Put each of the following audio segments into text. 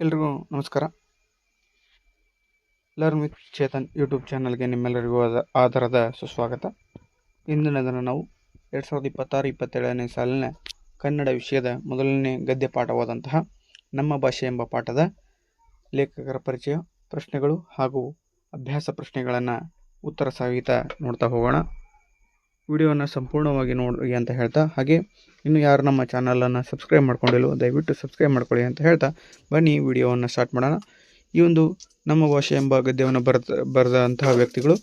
ಎಲ್ರಿಗೂ ನಮಸ್ಕಾರ. Learn with Chetan YouTube ಚಾನಲ್ಗೆ ನಿಮ್ಮೆಲ್ಲರಿಗೂ ಆಧಾರದ ಸುಸ್ವಾಗತ. ಇಂದಿನ ದಿನ ನಾವು 2026-27ನೇ ಸಾಲಿನ ಕನ್ನಡ ವಿಷಯದ ಮೊದಲನೇ ಗದ್ಯ ಪಾಠವಾದಂತಹ ನಮ್ಮ ಭಾಷೆ ಎಂಬ ಪಾಠದ ಲೇಖಕರ ಪರಿಚಯ, ಪ್ರಶ್ನೆಗಳು ಹಾಗೂ ಅಭ್ಯಾಸ ಪ್ರಶ್ನೆಗಳನ್ನು ಉತ್ತರ ಸಹಿತ ನೋಡ್ತಾ ಹೋಗೋಣ. ವಿಡಿಯೋನ ಸಂಪೂರ್ಣವಾಗಿ ನೋಡಿ ಅಂತ ಹೇಳ್ತಾ, ಹಾಗೆ ಇನ್ನು ಯಾರು ನಮ್ಮ ಚಾನಲನ್ನು ಸಬ್ಸ್ಕ್ರೈಬ್ ಮಾಡ್ಕೊಂಡಿಲ್ಲೋ ದಯವಿಟ್ಟು ಸಬ್ಸ್ಕ್ರೈಬ್ ಮಾಡ್ಕೊಳ್ಳಿ ಅಂತ ಹೇಳ್ತಾ ಬನ್ನಿ ವಿಡಿಯೋವನ್ನು ಸ್ಟಾರ್ಟ್ ಮಾಡೋಣ. ಈ ಒಂದು ನಮ್ಮ ಭಾಷೆ ಎಂಬ ಗದ್ಯವನ್ನು ಬರೆದಂತಹ ವ್ಯಕ್ತಿಗಳು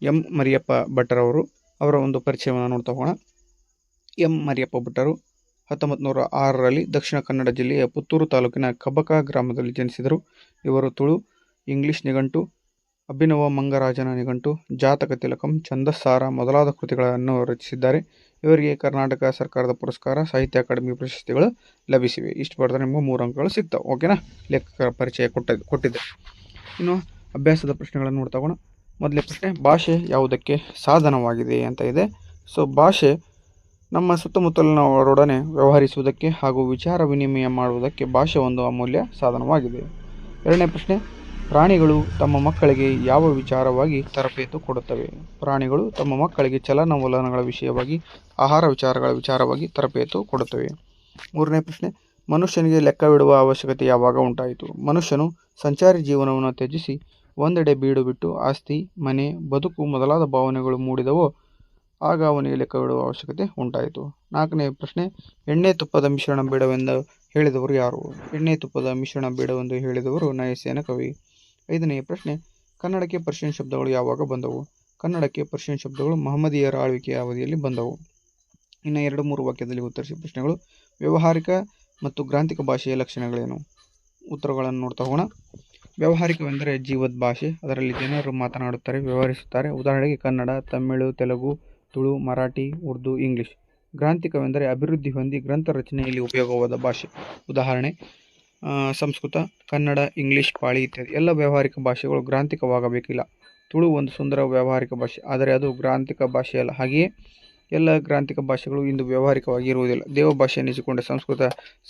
ಎಂ ಮರಿಯಪ್ಪ ಭಟ್ಟರವರು. ಅವರ ಒಂದು ಪರಿಚಯವನ್ನು ನೋಡ್ತಾ ಹೋಗೋಣ. ಎಂ ಮರಿಯಪ್ಪ ಭಟ್ಟರು 1906ರಲ್ಲಿ ದಕ್ಷಿಣ ಕನ್ನಡ ಜಿಲ್ಲೆಯ ಪುತ್ತೂರು ತಾಲೂಕಿನ ಕಬಕ ಗ್ರಾಮದಲ್ಲಿ ಜನಿಸಿದರು. ಇವರು ತುಳು, ಇಂಗ್ಲಿಷ್ ನಿಘಂಟು, ಅಭಿನವ ಮಂಗರಾಜನ ನಿಘಂಟು, ಜಾತಕ ತಿಲಕಂ, ಛಂದಸ್ಸಾರ ಮೊದಲಾದ ಕೃತಿಗಳನ್ನು ರಚಿಸಿದ್ದಾರೆ. ಇವರಿಗೆ ಕರ್ನಾಟಕ ಸರ್ಕಾರದ ಪುರಸ್ಕಾರ, ಸಾಹಿತ್ಯ ಅಕಾಡೆಮಿ ಪ್ರಶಸ್ತಿಗಳು ಲಭಿಸಿವೆ. ಇಷ್ಟು ಬರೆದ್ರೆ ನಿಮಗೆ 3 ಅಂಕಗಳು ಸಿಗ್ತಾವೆ. ಓಕೆನಾ? ಲೇಖಕರ ಪರಿಚಯ ಕೊಟ್ಟಿದ್ದೆ. ಇನ್ನು ಅಭ್ಯಾಸದ ಪ್ರಶ್ನೆಗಳನ್ನು ನೋಡ್ತಾ ಹೋಗೋಣ. ಮೊದಲನೇ ಪ್ರಶ್ನೆ, ಭಾಷೆ ಯಾವುದಕ್ಕೆ ಸಾಧನವಾಗಿದೆ ಅಂತ ಇದೆ. ಸೊ ಭಾಷೆ ನಮ್ಮ ಸುತ್ತಮುತ್ತಲಿನವರೊಡನೆ ವ್ಯವಹರಿಸುವುದಕ್ಕೆ ಹಾಗೂ ವಿಚಾರ ವಿನಿಮಯ ಮಾಡುವುದಕ್ಕೆ ಭಾಷೆ ಒಂದು ಅಮೂಲ್ಯ ಸಾಧನವಾಗಿದೆ. ಎರಡನೇ ಪ್ರಶ್ನೆ, ಪ್ರಾಣಿಗಳು ತಮ್ಮ ಮಕ್ಕಳಿಗೆ ಯಾವ ವಿಚಾರವಾಗಿ ತರಬೇತು ಕೊಡುತ್ತವೆ? ಪ್ರಾಣಿಗಳು ತಮ್ಮ ಮಕ್ಕಳಿಗೆ ಚಲನವಲನಗಳ ವಿಷಯವಾಗಿ, ಆಹಾರ ವಿಚಾರಗಳ ವಿಚಾರವಾಗಿ ತರಬೇತು ಕೊಡುತ್ತವೆ. ಮೂರನೇ ಪ್ರಶ್ನೆ, ಮನುಷ್ಯನಿಗೆ ಲೆಕ್ಕವಿಡುವ ಅವಶ್ಯಕತೆ ಯಾವಾಗ ಉಂಟಾಯಿತು? ಮನುಷ್ಯನು ಸಂಚಾರಿ ಜೀವನವನ್ನು ತ್ಯಜಿಸಿ ಒಂದೆಡೆ ಬೀಡು ಬಿಟ್ಟು ಆಸ್ತಿ, ಮನೆ, ಬದುಕು ಮೊದಲಾದ ಭಾವನೆಗಳು ಮೂಡಿದವೋ ಆಗ ಅವನಿಗೆ ಲೆಕ್ಕವಿಡುವ ಅವಶ್ಯಕತೆ ಉಂಟಾಯಿತು. ನಾಲ್ಕನೇ ಪ್ರಶ್ನೆ, ಎಣ್ಣೆ ತುಪ್ಪದ ಮಿಶ್ರಣ ಬೇಡವೆಂದು ಹೇಳಿದವರು ಯಾರು? ಎಣ್ಣೆ ತುಪ್ಪದ ಮಿಶ್ರಣ ಬೇಡವೆಂದು ಹೇಳಿದವರು ನಯಸೇನ ಕವಿ. ಐದನೆಯ ಪ್ರಶ್ನೆ, ಕನ್ನಡಕ್ಕೆ ಪರ್ಷಿಯನ್ ಶಬ್ದಗಳು ಯಾವಾಗ ಬಂದವು? ಕನ್ನಡಕ್ಕೆ ಪರ್ಷಿಯನ್ ಶಬ್ದಗಳು ಮಹಮ್ಮದೀಯರ ಆಳ್ವಿಕೆಯ ಅವಧಿಯಲ್ಲಿ ಬಂದವು. ಇನ್ನು 2-3 ವಾಕ್ಯದಲ್ಲಿ ಉತ್ತರಿಸಿ ಪ್ರಶ್ನೆಗಳು. ವ್ಯಾವಹಾರಿಕ ಮತ್ತು ಗ್ರಾಂಥಿಕ ಭಾಷೆಯ ಲಕ್ಷಣಗಳೇನು? ಉತ್ತರಗಳನ್ನು ನೋಡ್ತಾ ಹೋಗೋಣ. ವ್ಯಾವಹಾರಿಕವೆಂದರೆ ಜೀವದ ಭಾಷೆ, ಅದರಲ್ಲಿ ಜನರು ಮಾತನಾಡುತ್ತಾರೆ, ವ್ಯವಹರಿಸುತ್ತಾರೆ. ಉದಾಹರಣೆಗೆ ಕನ್ನಡ, ತಮಿಳು, ತೆಲುಗು, ತುಳು, ಮರಾಠಿ, ಉರ್ದು, ಇಂಗ್ಲಿಷ್. ಗ್ರಾಂಥಿಕವೆಂದರೆ ಅಭಿವೃದ್ಧಿ ಹೊಂದಿ ಗ್ರಂಥ ರಚನೆಯಲ್ಲಿ ಉಪಯೋಗವಾದ ಭಾಷೆ. ಉದಾಹರಣೆ ಸಂಸ್ಕೃತ, ಕನ್ನಡ, ಇಂಗ್ಲಿಷ್, ಪಾಳಿ ಇತ್ಯಾದಿ. ಎಲ್ಲ ವ್ಯಾವಹಾರಿಕ ಭಾಷೆಗಳು ಗ್ರಾಂಥಿಕವಾಗಬೇಕಿಲ್ಲ. ತುಳು ಒಂದು ಸುಂದರ ವ್ಯಾವಹಾರಿಕ ಭಾಷೆ, ಆದರೆ ಅದು ಗ್ರಾಂಥಿಕ ಭಾಷೆಯಲ್ಲ. ಹಾಗೆಯೇ ಎಲ್ಲ ಗ್ರಾಂಥಿಕ ಭಾಷೆಗಳು ಇಂದು ವ್ಯಾವಹಾರಿಕವಾಗಿ ಇರುವುದಿಲ್ಲ. ದೇವಭಾಷೆ ಎನಿಸಿಕೊಂಡ ಸಂಸ್ಕೃತ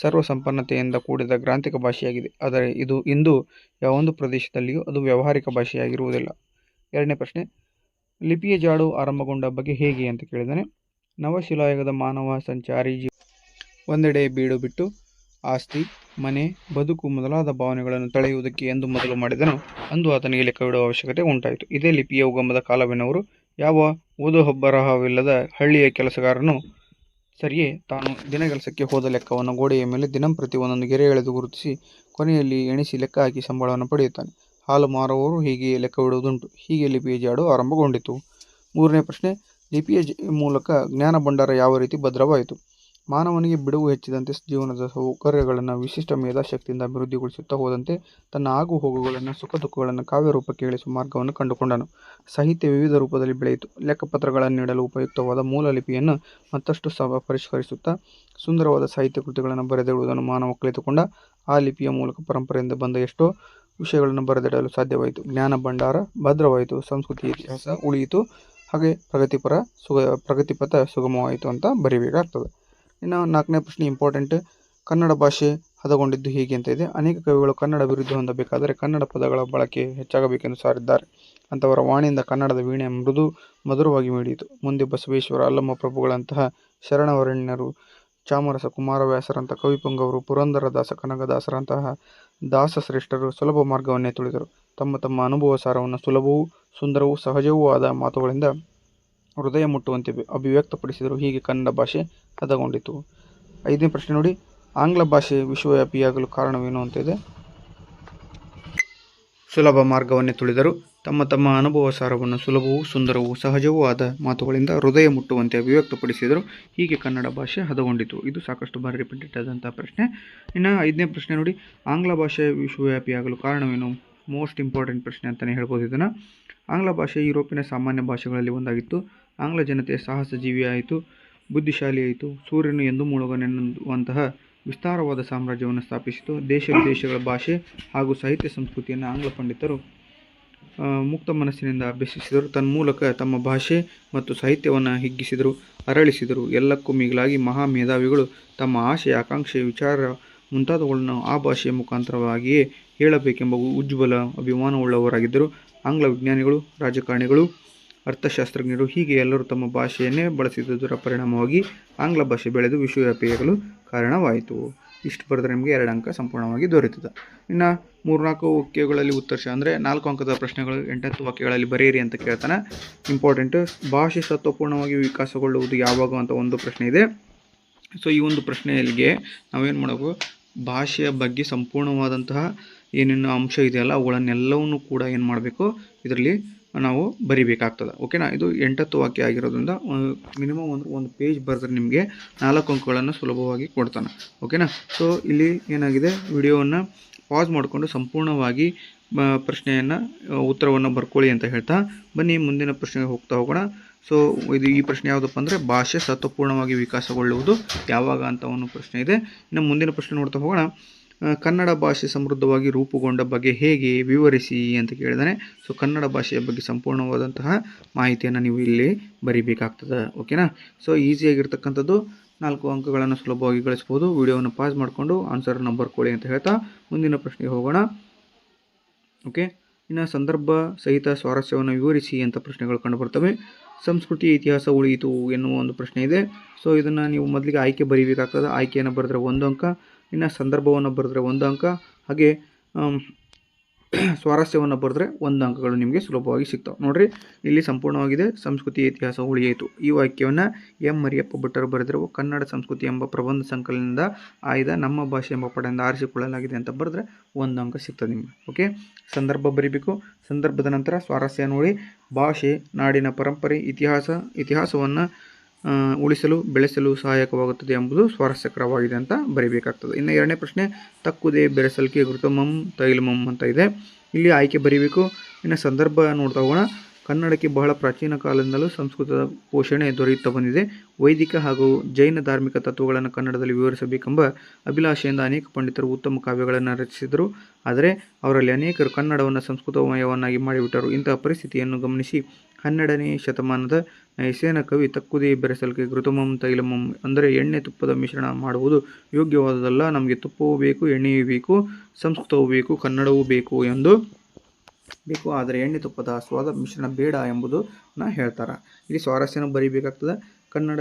ಸರ್ವಸಂಪನ್ನತೆಯಿಂದ ಕೂಡಿದ ಗ್ರಾಂಥಿಕ ಭಾಷೆಯಾಗಿದೆ, ಆದರೆ ಇದು ಇಂದು ಯಾವೊಂದು ಪ್ರದೇಶದಲ್ಲಿಯೂ ಅದು ವ್ಯಾವಹಾರಿಕ ಭಾಷೆಯಾಗಿರುವುದಿಲ್ಲ. ಎರಡನೇ ಪ್ರಶ್ನೆ, ಲಿಪಿಯ ಜಾಡು ಆರಂಭಗೊಂಡ ಬಗೆ ಹೇಗೆ ಅಂತ ಕೇಳಿದ್ದಾನೆ. ನವಶಿಲಾಯುಗದ ಮಾನವ ಸಂಚಾರಿ ಒಂದೆಡೆ ಬೀಡು ಬಿಟ್ಟು ಆಸ್ತಿ, ಮನೆ, ಬದುಕು ಮೊದಲಾದ ಭಾವನೆಗಳನ್ನು ತಳೆಯುವುದಕ್ಕೆ ಎಂದು ಮೊದಲು ಮಾಡಿದನು, ಅಂದು ಆತನಿಗೆ ಲೆಕ್ಕವಿಡುವ ಅವಶ್ಯಕತೆ ಉಂಟಾಯಿತು. ಇದೇ ಲಿಪಿಯ ಉಗಮದ ಕಾಲವೆನ್ನುವರು. ಯಾವ ಓದು ಬರಹವಿಲ್ಲದ ಹಳ್ಳಿಯ ಕೆಲಸಗಾರನು ಸರಿಯೇ ತಾನು ದಿನಕೆಲಸಕ್ಕೆ ಹೋದ ಲೆಕ್ಕವನ್ನು ಗೋಡೆಯ ಮೇಲೆ ದಿನಂಪ್ರತಿ ಒಂದೊಂದು ಗೆರೆ ಎಳೆದು ಗುರುತಿಸಿ ಕೊನೆಯಲ್ಲಿ ಎಣಿಸಿ ಲೆಕ್ಕ ಹಾಕಿ ಸಂಬಳವನ್ನು ಪಡೆಯುತ್ತಾನೆ. ಹಾಲು ಮಾರುವವರು ಹೀಗೆಯೇ ಲೆಕ್ಕವಿಡುವುದುಂಟು. ಹೀಗೆ ಲಿಪಿಯ ಜಾಡು ಆರಂಭಗೊಂಡಿತು. ಮೂರನೇ ಪ್ರಶ್ನೆ, ಲಿಪಿಯ ಮೂಲಕ ಜ್ಞಾನ ಭಂಡಾರ ಯಾವ ರೀತಿ ಭದ್ರವಾಯಿತು? ಮಾನವನಿಗೆ ಬಿಡುವು ಹೆಚ್ಚಿದಂತೆ ಜೀವನದ ಸೌಕರ್ಯಗಳನ್ನು ವಿಶಿಷ್ಟ ಮೇಧಾಶಕ್ತಿಯಿಂದ ಅಭಿವೃದ್ಧಿಗೊಳಿಸುತ್ತಾ ಹೋದಂತೆ ತನ್ನ ಆಗು ಹೋಗುಗಳನ್ನು, ಸುಖ ದುಃಖಗಳನ್ನು ಕಾವ್ಯ ರೂಪಕ್ಕೆ ಇಳಿಸುವ ಮಾರ್ಗವನ್ನು ಕಂಡುಕೊಂಡನು. ಸಾಹಿತ್ಯ ವಿವಿಧ ರೂಪದಲ್ಲಿ ಬೆಳೆಯಿತು. ಲೆಕ್ಕಪತ್ರಗಳನ್ನಿಡಲು ಉಪಯುಕ್ತವಾದ ಮೂಲ ಲಿಪಿಯನ್ನು ಮತ್ತಷ್ಟು ಪರಿಷ್ಕರಿಸುತ್ತಾ ಸುಂದರವಾದ ಸಾಹಿತ್ಯ ಕೃತಿಗಳನ್ನು ಬರೆದಿಡುವುದನ್ನು ಮಾನವ ಕಲಿತುಕೊಂಡ. ಆ ಲಿಪಿಯ ಮೂಲಕ ಪರಂಪರೆಯಿಂದ ಬಂದ ಎಷ್ಟೋ ವಿಷಯಗಳನ್ನು ಬರೆದಿಡಲು ಸಾಧ್ಯವಾಯಿತು. ಜ್ಞಾನ ಭಂಡಾರ ಭದ್ರವಾಯಿತು, ಸಂಸ್ಕೃತಿ ಇತಿಹಾಸ ಉಳಿಯಿತು, ಹಾಗೆ ಪ್ರಗತಿಪಥ ಸುಗಮವಾಯಿತು ಅಂತ ಬರೀಬೇಕಾಗ್ತದೆ. ಇನ್ನು 4ನೇ ಪ್ರಶ್ನೆ ಇಂಪಾರ್ಟೆಂಟ್, ಕನ್ನಡ ಭಾಷೆ ಹದಗೊಂಡಿದ್ದು ಹೇಗೆ ಅಂತ ಇದೆ. ಅನೇಕ ಕವಿಗಳು ಕನ್ನಡ ಅಭಿವೃದ್ಧಿ ಹೊಂದಬೇಕಾದರೆ ಕನ್ನಡ ಪದಗಳ ಬಳಕೆ ಹೆಚ್ಚಾಗಬೇಕೆಂದು ಸಾರಿದ್ದಾರೆ. ಅಂಥವರ ವಾಣಿಯಿಂದ ಕನ್ನಡದ ವೀಣೆ ಮಧುರವಾಗಿ ಮಿಡಿಯಿತು. ಮುಂದೆ ಬಸವೇಶ್ವರ, ಅಲ್ಲಮ ಪ್ರಭುಗಳಂತಹ ಶರಣವರೆಣ್ಯರು, ಚಾಮರಸ ಕುಮಾರವ್ಯಾಸರಂಥ ಕವಿಪುಂಗವರು, ಪುರಂದರದಾಸ, ಕನಕದಾಸರಂತಹ ದಾಸಶ್ರೇಷ್ಠರು ಸುಲಭ ಮಾರ್ಗವನ್ನೇ ತುಳಿದರು. ತಮ್ಮ ತಮ್ಮ ಅನುಭವ ಸಾರವನ್ನು ಸುಲಭವೂ ಸುಂದರವೂ ಸಹಜವೂ ಆದ ಮಾತುಗಳಿಂದ ಹೃದಯ ಮುಟ್ಟುವಂತೆ ಅಭಿವ್ಯಕ್ತಪಡಿಸಿದರು. ಹೀಗೆ ಕನ್ನಡ ಭಾಷೆ ಹದಗೊಂಡಿತು. 5ನೇ ಪ್ರಶ್ನೆ ನೋಡಿ, ಆಂಗ್ಲ ಭಾಷೆ ವಿಶ್ವವ್ಯಾಪಿಯಾಗಲು ಕಾರಣವೇನು ಅಂತ ಇದೆ. ಸುಲಭ ಮಾರ್ಗವನ್ನೇ ತುಳಿದರು. ತಮ್ಮ ತಮ್ಮ ಅನುಭವ ಸಾರವನ್ನು ಸುಲಭವೂ ಸುಂದರವೂ ಸಹಜವೂ ಆದ ಮಾತುಗಳಿಂದ ಹೃದಯ ಮುಟ್ಟುವಂತೆ ಅಭಿವ್ಯಕ್ತಪಡಿಸಿದರು. ಹೀಗೆ ಕನ್ನಡ ಭಾಷೆ ಹದಗೊಂಡಿತು. ಇದು ಸಾಕಷ್ಟು ಬಾರಿ ರಿಪೀಟೆಡ್ ಆದಂಥ ಪ್ರಶ್ನೆ. ಇನ್ನು 5ನೇ ಪ್ರಶ್ನೆ ನೋಡಿ, ಆಂಗ್ಲ ಭಾಷೆ ವಿಶ್ವವ್ಯಾಪಿಯಾಗಲು ಕಾರಣವೇನು? ಮೋಸ್ಟ್ ಇಂಪಾರ್ಟೆಂಟ್ ಪ್ರಶ್ನೆ ಅಂತಲೇ ಹೇಳ್ಬೋದು ಇದನ್ನು. ಆಂಗ್ಲ ಭಾಷೆ ಯುರೋಪಿನ ಸಾಮಾನ್ಯ ಭಾಷೆಗಳಲ್ಲಿ ಒಂದಾಗಿತ್ತು. ಆಂಗ್ಲ ಜನತೆ ಸಾಹಸ ಜೀವಿಯಾಯಿತು, ಬುದ್ಧಿಶಾಲಿಯಾಯಿತು, ಸೂರ್ಯನು ಎಂದು ಮುಳುಗನೆನ್ನುವಂತಹ ವಿಸ್ತಾರವಾದ ಸಾಮ್ರಾಜ್ಯವನ್ನು ಸ್ಥಾಪಿಸಿತು. ದೇಶ ವಿದೇಶಗಳ ಭಾಷೆ ಹಾಗೂ ಸಾಹಿತ್ಯ ಸಂಸ್ಕೃತಿಯನ್ನು ಆಂಗ್ಲ ಪಂಡಿತರು ಮುಕ್ತ ಮನಸ್ಸಿನಿಂದ ಅಭ್ಯಸಿಸಿದರು. ತನ್ಮೂಲಕ ತಮ್ಮ ಭಾಷೆ ಮತ್ತು ಸಾಹಿತ್ಯವನ್ನು ಹಿಗ್ಗಿಸಿದರು, ಅರಳಿಸಿದರು. ಎಲ್ಲಕ್ಕೂ ಮಿಗಿಲಾಗಿ ಮಹಾ ಮೇಧಾವಿಗಳು ತಮ್ಮ ಆಶಯ ಆಕಾಂಕ್ಷೆ ವಿಚಾರ ಮುಂತಾದವುಗಳನ್ನು ಆ ಭಾಷೆಯ ಮುಖಾಂತರವಾಗಿಯೇ ಹೇಳಬೇಕೆಂಬ ಉಜ್ವಲ ಅಭಿಮಾನವುಳ್ಳವರಾಗಿದ್ದರು. ಆಂಗ್ಲ ವಿಜ್ಞಾನಿಗಳು, ರಾಜಕಾರಣಿಗಳು, ಅರ್ಥಶಾಸ್ತ್ರಜ್ಞರು ಹೀಗೆ ಎಲ್ಲರೂ ತಮ್ಮ ಭಾಷೆಯನ್ನೇ ಬಳಸಿದುದರ ಪರಿಣಾಮವಾಗಿ ಆಂಗ್ಲ ಭಾಷೆ ಬೆಳೆದು ವಿಶ್ವವ್ಯಾಪಿಯಾಗಲು ಕಾರಣವಾಯಿತು. ಇಷ್ಟು ಬರೆದ್ರೆ ನಿಮಗೆ 2 ಅಂಕ ಸಂಪೂರ್ಣವಾಗಿ ದೊರೆಯುತ್ತದೆ. ಇನ್ನು 3-4 ವಾಕ್ಯಗಳಲ್ಲಿ ಉತ್ತರಿಸಿ, ಅಂದರೆ 4 ಅಂಕದ ಪ್ರಶ್ನೆಗಳು 8 ವಾಕ್ಯಗಳಲ್ಲಿ ಬರೆಯಿರಿ ಅಂತ ಕೇಳ್ತಾನೆ. ಇಂಪಾರ್ಟೆಂಟ್. ಭಾಷೆ ಸತ್ವಪೂರ್ಣವಾಗಿ ವಿಕಾಸಗೊಳ್ಳುವುದು ಯಾವಾಗ ಅಂತ ಒಂದು ಪ್ರಶ್ನೆ ಇದೆ. ಸೊ ಈ ಒಂದು ಪ್ರಶ್ನೆಯಲ್ಲಿಗೆ ನಾವೇನು ಮಾಡಬೇಕು, ಭಾಷೆಯ ಬಗ್ಗೆ ಸಂಪೂರ್ಣವಾದಂತಹ ಏನೇನು ಅಂಶ ಇದೆಯಲ್ಲ ಅವುಗಳನ್ನೆಲ್ಲವನ್ನೂ ಕೂಡ ಏನು ಮಾಡಬೇಕು, ಇದರಲ್ಲಿ ನಾವು ಬರಿಬೇಕಾಗ್ತದೆ. ಓಕೆನಾ. ಇದು 8 ವಾಕ್ಯ ಆಗಿರೋದ್ರಿಂದ ಮಿನಿಮಮ್ ಒಂದು ಪೇಜ್ ಬರೆದ್ರೆ ನಿಮಗೆ 4 ಅಂಕಗಳನ್ನು ಸುಲಭವಾಗಿ ಕೊಡ್ತಾನೆ. ಓಕೆನಾ. ಸೊ ಇಲ್ಲಿ ಏನಾಗಿದೆ, ವಿಡಿಯೋವನ್ನು ಪಾಸ್ ಮಾಡಿಕೊಂಡು ಸಂಪೂರ್ಣವಾಗಿ ಪ್ರಶ್ನೆಯನ್ನು ಉತ್ತರವನ್ನು ಬರ್ಕೊಳ್ಳಿ ಅಂತ ಹೇಳ್ತಾ ಬನ್ನಿ ಮುಂದಿನ ಪ್ರಶ್ನೆಗೆ ಹೋಗ್ತಾ ಹೋಗೋಣ. ಸೊ ಈ ಪ್ರಶ್ನೆ ಯಾವುದಪ್ಪ ಅಂದರೆ ಭಾಷೆ ಸತ್ವಪೂರ್ಣವಾಗಿ ವಿಕಾಸಗೊಳ್ಳುವುದು ಯಾವಾಗ ಅಂತ ಒಂದು ಪ್ರಶ್ನೆ ಇದೆ. ಇನ್ನು ಮುಂದಿನ ಪ್ರಶ್ನೆ ನೋಡ್ತಾ ಹೋಗೋಣ. ಕನ್ನಡ ಭಾಷೆ ಸಮೃದ್ಧವಾಗಿ ರೂಪುಗೊಂಡ ಬಗ್ಗೆ ಹೇಗೆ ವಿವರಿಸಿ ಅಂತ ಕೇಳಿದಾನೆ. ಸೊ ಕನ್ನಡ ಭಾಷೆಯ ಬಗ್ಗೆ ಸಂಪೂರ್ಣವಾದಂತಹ ಮಾಹಿತಿಯನ್ನು ನೀವು ಇಲ್ಲಿ ಬರಿಬೇಕಾಗ್ತದೆ. ಓಕೆನಾ. ಸೊ ಈಸಿಯಾಗಿರ್ತಕ್ಕಂಥದ್ದು 4 ಅಂಕಗಳನ್ನು ಸುಲಭವಾಗಿ ಗಳಿಸ್ಬೋದು. ವಿಡಿಯೋವನ್ನು ಪಾಸ್ ಮಾಡಿಕೊಂಡು ಆನ್ಸರನ್ನು ಬರ್ಕೊಳ್ಳಿ ಅಂತ ಹೇಳ್ತಾ ಮುಂದಿನ ಪ್ರಶ್ನೆಗೆ ಹೋಗೋಣ. ಓಕೆ. ಇನ್ನು ಸಂದರ್ಭ ಸಹಿತ ಸ್ವಾರಸ್ಯವನ್ನು ವಿವರಿಸಿ ಅಂತ ಪ್ರಶ್ನೆಗಳು ಕಂಡುಬರ್ತವೆ. ಸಂಸ್ಕೃತಿ ಇತಿಹಾಸ ಉಳಿಯಿತು ಎನ್ನುವ ಒಂದು ಪ್ರಶ್ನೆ ಇದೆ. ಸೊ ಇದನ್ನು ನೀವು ಮೊದಲಿಗೆ ಆಯ್ಕೆ ಬರೀಬೇಕಾಗ್ತದೆ. ಆಯ್ಕೆಯನ್ನು ಬರೆದ್ರೆ 1 ಅಂಕ, ಇನ್ನು ಸಂದರ್ಭವನ್ನು ಬರೆದ್ರೆ 1 ಅಂಕ, ಹಾಗೆ ಸ್ವಾರಸ್ಯವನ್ನು ಬರೆದ್ರೆ 1 ಅಂಕಗಳು ನಿಮಗೆ ಸುಲಭವಾಗಿ ಸಿಗ್ತಾವೆ. ನೋಡಿರಿ, ಇಲ್ಲಿ ಸಂಪೂರ್ಣವಾಗಿದೆ. ಸಂಸ್ಕೃತಿ ಇತಿಹಾಸ ಉಳಿಯಿತು ಈ ವಾಕ್ಯವನ್ನು ಎಂ ಮರಿಯಪ್ಪ ಭಟ್ಟರು ಬರೆದಿರುವ ಕನ್ನಡ ಸಂಸ್ಕೃತಿ ಎಂಬ ಪ್ರಬಂಧ ಸಂಕಲನದಿಂದ ಆಯ್ದ ನಮ್ಮ ಭಾಷೆ ಎಂಬ ಪಡೆಯಿಂದ ಆರಿಸಿಕೊಳ್ಳಲಾಗಿದೆ ಅಂತ ಬರೆದ್ರೆ 1 ಅಂಕ ಸಿಗ್ತದೆ ನಿಮಗೆ. ಓಕೆ. ಸಂದರ್ಭ ಬರೀಬೇಕು. ಸಂದರ್ಭದ ನಂತರ ಸ್ವಾರಸ್ಯ ನೋಡಿ. ಭಾಷೆ, ನಾಡಿನ ಪರಂಪರೆ, ಇತಿಹಾಸವನ್ನು ಉಳಿಸಲು ಬೆಳೆಸಲು ಸಹಾಯಕವಾಗುತ್ತದೆ ಎಂಬುದು ಸ್ವಾರಸ್ಯಕರವಾಗಿದೆ ಅಂತ ಬರೀಬೇಕಾಗ್ತದೆ. ಇನ್ನು 2ನೇ ಪ್ರಶ್ನೆ, ತಕ್ಕುದೇ ಬೆರೆಸಲಿಕೆ ಘೃತಮಂ ತೈಲಮಂ ಅಂತ ಇದೆ. ಇಲ್ಲಿ ಆಯ್ಕೆ ಬರೀಬೇಕು. ಇನ್ನು ಸಂದರ್ಭ ನೋಡ್ತಾ ಹೋಗೋಣ. ಕನ್ನಡಕ್ಕೆ ಬಹಳ ಪ್ರಾಚೀನ ಕಾಲದಿಂದಲೂ ಸಂಸ್ಕೃತದ ಪೋಷಣೆ ದೊರೆಯುತ್ತಾ ಬಂದಿದೆ. ವೈದಿಕ ಹಾಗೂ ಜೈನ ಧಾರ್ಮಿಕ ತತ್ವಗಳನ್ನು ಕನ್ನಡದಲ್ಲಿ ವಿವರಿಸಬೇಕೆಂಬ ಅಭಿಲಾಷೆಯಿಂದ ಅನೇಕ ಪಂಡಿತರು ಉತ್ತಮ ಕಾವ್ಯಗಳನ್ನು ರಚಿಸಿದರು. ಆದರೆ ಅವರಲ್ಲಿ ಅನೇಕರು ಕನ್ನಡವನ್ನು ಸಂಸ್ಕೃತಮಯವನ್ನಾಗಿ ಮಾಡಿಬಿಟ್ಟರು. ಇಂತಹ ಪರಿಸ್ಥಿತಿಯನ್ನು ಗಮನಿಸಿ 12ನೇ ಶತಮಾನದ ನೈಸೇನ ಕವಿ ತಕ್ಕುದೇ ಬೆರೆಸಲಿಕೆ ಘೃತಮಂ ತೈಲಮಂ ಅಂದರೆ ಎಣ್ಣೆ ತುಪ್ಪದ ಮಿಶ್ರಣ ಮಾಡುವುದು ಯೋಗ್ಯವಾದುದಲ್ಲ. ನಮಗೆ ತುಪ್ಪವೂ ಬೇಕು, ಎಣ್ಣೆಯೂ ಬೇಕು, ಸಂಸ್ಕೃತವೂ ಬೇಕು, ಕನ್ನಡವೂ ಬೇಕು ಆದರೆ ಎಣ್ಣೆ ತುಪ್ಪದ ಸ್ವಾದ ಮಿಶ್ರಣ ಬೇಡ ಎಂಬುದನ್ನು ಹೇಳ್ತಾರೆ. ಇಲ್ಲಿ ಸ್ವಾರಸ್ಯನ ಬರೀಬೇಕಾಗ್ತದೆ. ಕನ್ನಡ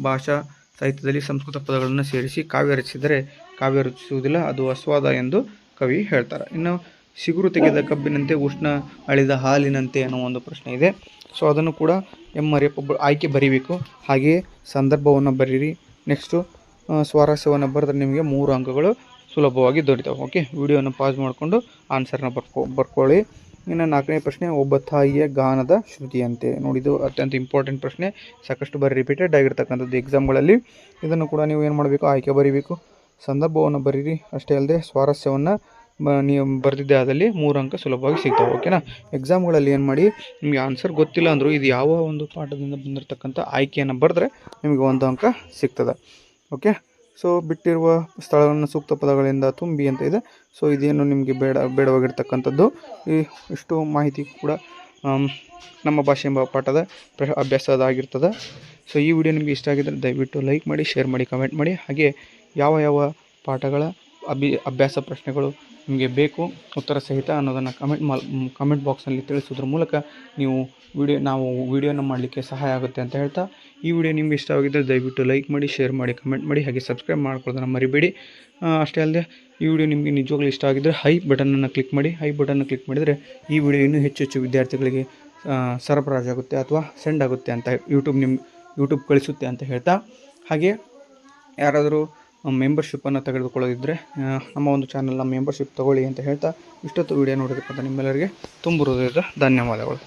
ಭಾಷಾ ಸಾಹಿತ್ಯದಲ್ಲಿ ಸಂಸ್ಕೃತ ಪದಗಳನ್ನು ಸೇರಿಸಿ ಕಾವ್ಯ ರಚಿಸಿದರೆ ಕಾವ್ಯ ರಚಿಸುವುದಿಲ್ಲ, ಅದು ಅಸ್ವಾದ ಎಂದು ಕವಿ ಹೇಳ್ತಾರೆ. ಇನ್ನು ಸಿಗುರು ತೆಗೆದ ಕಬ್ಬಿನಂತೆ ಉಷ್ಣ ಅಳಿದ ಹಾಲಿನಂತೆ ಅನ್ನೋ ಒಂದು ಪ್ರಶ್ನೆ ಇದೆ. ಸೊ ಅದನ್ನು ಕೂಡ ಎಂ ಮರಿಯಪ್ಪ ಆಯ್ಕೆ ಬರೀಬೇಕು. ಹಾಗೆಯೇ ಸಂದರ್ಭವನ್ನು ಬರೀರಿ. ನೆಕ್ಸ್ಟು ಸ್ವಾರಸ್ಯವನ್ನು ಬರೆದ್ರೆ ನಿಮಗೆ 3 ಅಂಕಗಳು ಸುಲಭವಾಗಿ ದೊರೀತಾವೆ. ಓಕೆ. ವಿಡಿಯೋನ ಪಾಸ್ ಮಾಡಿಕೊಂಡು ಆನ್ಸರ್ನ ಬರ್ಕೊಳ್ಳಿ. ಇನ್ನು 4ನೇ ಪ್ರಶ್ನೆ, ಒಬ್ಬ ತಾಯಿಯ ಗಾನದ ಶ್ರುತಿಯಂತೆ. ನೋಡಿದ್ದು ಅತ್ಯಂತ ಇಂಪಾರ್ಟೆಂಟ್ ಪ್ರಶ್ನೆ, ಸಾಕಷ್ಟು ಬಾರಿ ರಿಪೀಟೆಡ್ ಆಗಿರ್ತಕ್ಕಂಥದ್ದು ಎಕ್ಸಾಮ್ಗಳಲ್ಲಿ. ಇದನ್ನು ಕೂಡ ನೀವು ಏನು ಮಾಡಬೇಕು, ಆಯ್ಕೆ ಬರೀಬೇಕು. ಸಂದರ್ಭವನ್ನು ಬರೀರಿ. ಅಷ್ಟೇ ಅಲ್ಲದೆ ಸ್ವಾರಸ್ಯವನ್ನು ನೀವು ಬರೆದಿದ್ದೆ ಆದಲ್ಲಿ 3 ಅಂಕ ಸುಲಭವಾಗಿ ಸಿಗ್ತಾವೆ. ಓಕೆನಾ. ಎಕ್ಸಾಮ್ಗಳಲ್ಲಿ ಏನು ಮಾಡಿ, ನಿಮಗೆ ಆನ್ಸರ್ ಗೊತ್ತಿಲ್ಲ ಅಂದರೂ ಇದು ಯಾವ ಒಂದು ಪಾಠದಿಂದ ಬಂದಿರತಕ್ಕಂಥ ಆಯ್ಕೆಯನ್ನು ಬರೆದ್ರೆ ನಿಮಗೆ 1 ಅಂಕ ಸಿಗ್ತದೆ. ಓಕೆ. ಸೊ ಬಿಟ್ಟಿರುವ ಸ್ಥಳಗಳನ್ನು ಸೂಕ್ತ ಪದಗಳಿಂದ ತುಂಬಿ ಅಂತ ಇದೆ. ಸೊ ಇದೇನು ನಿಮಗೆ ಬೇಡವಾಗಿರ್ತಕ್ಕಂಥದ್ದು. ಇಷ್ಟು ಮಾಹಿತಿ ಕೂಡ ನಮ್ಮ ಭಾಷೆ ಎಂಬ ಪಾಠದ ಅಭ್ಯಾಸದಾಗಿರ್ತದೆ. ಸೊ ಈ ವಿಡಿಯೋ ನಿಮಗೆ ಇಷ್ಟ ಆಗಿದ್ದರೆ ದಯವಿಟ್ಟು ಲೈಕ್ ಮಾಡಿ, ಶೇರ್ ಮಾಡಿ, ಕಮೆಂಟ್ ಮಾಡಿ. ಹಾಗೆ ಯಾವ ಪಾಠಗಳ ಅಭ್ಯಾಸ ಪ್ರಶ್ನೆಗಳು ನಿಮಗೆ ಬೇಕು ಉತ್ತರ ಸಹಿತ ಅನ್ನೋದನ್ನು ಕಮೆಂಟ್ ಬಾಕ್ಸ್ನಲ್ಲಿ ತಿಳಿಸೋದ್ರ ಮೂಲಕ ನಾವು ವಿಡಿಯೋನ ಮಾಡಲಿಕ್ಕೆ ಸಹಾಯ ಆಗುತ್ತೆ ಅಂತ ಹೇಳ್ತಾ, ಈ ವಿಡಿಯೋ ನಿಮಗೆ ಇಷ್ಟವಾಗಿದ್ದರೆ ದಯವಿಟ್ಟು ಲೈಕ್ ಮಾಡಿ, ಶೇರ್ ಮಾಡಿ, ಕಮೆಂಟ್ ಮಾಡಿ, ಹಾಗೆ ಸಬ್ಸ್ಕ್ರೈಬ್ ಮಾಡ್ಕೊಳ್ಳೋದನ್ನು ಮರಿಬೇಡಿ. ಅಷ್ಟೇ ಅಲ್ಲದೆ ಈ ವಿಡಿಯೋ ನಿಮಗೆ ನಿಜವಾಗ್ಲೂ ಇಷ್ಟ ಆಗಿದ್ದರೆ ಹೈ ಬಟನನ್ನು ಕ್ಲಿಕ್ ಮಾಡಿ. ಹೈ ಬಟನ್ನ ಕ್ಲಿಕ್ ಮಾಡಿದರೆ ಈ ವಿಡಿಯೋ ಇನ್ನೂ ಹೆಚ್ಚು ವಿದ್ಯಾರ್ಥಿಗಳಿಗೆ ಸರಬರಾಜಾಗುತ್ತೆ ಅಥವಾ ಸೆಂಡ್ ಆಗುತ್ತೆ ಅಂತ ಯೂಟ್ಯೂಬ್ ಕಳಿಸುತ್ತೆ ಅಂತ ಹೇಳ್ತಾ, ಹಾಗೆ ಯಾರಾದರೂ ಮೆಂಬರ್ಶಿಪ್ಪನ್ನು ತೆಗೆದುಕೊಳ್ಳೋದಿದ್ದರೆ ನಮ್ಮ ಒಂದು ಚಾನಲ್ನ ಮೆಂಬರ್ಶಿಪ್ ತೊಗೊಳ್ಳಿ ಅಂತ ಹೇಳ್ತಾ, ಇಷ್ಟೊತ್ತು ವಿಡಿಯೋ ನೋಡೋದಕ್ಕಂತ ನಿಮ್ಮೆಲ್ಲರಿಗೆ ತುಂಬ ಹೃದಯದ ಧನ್ಯವಾದಗಳು.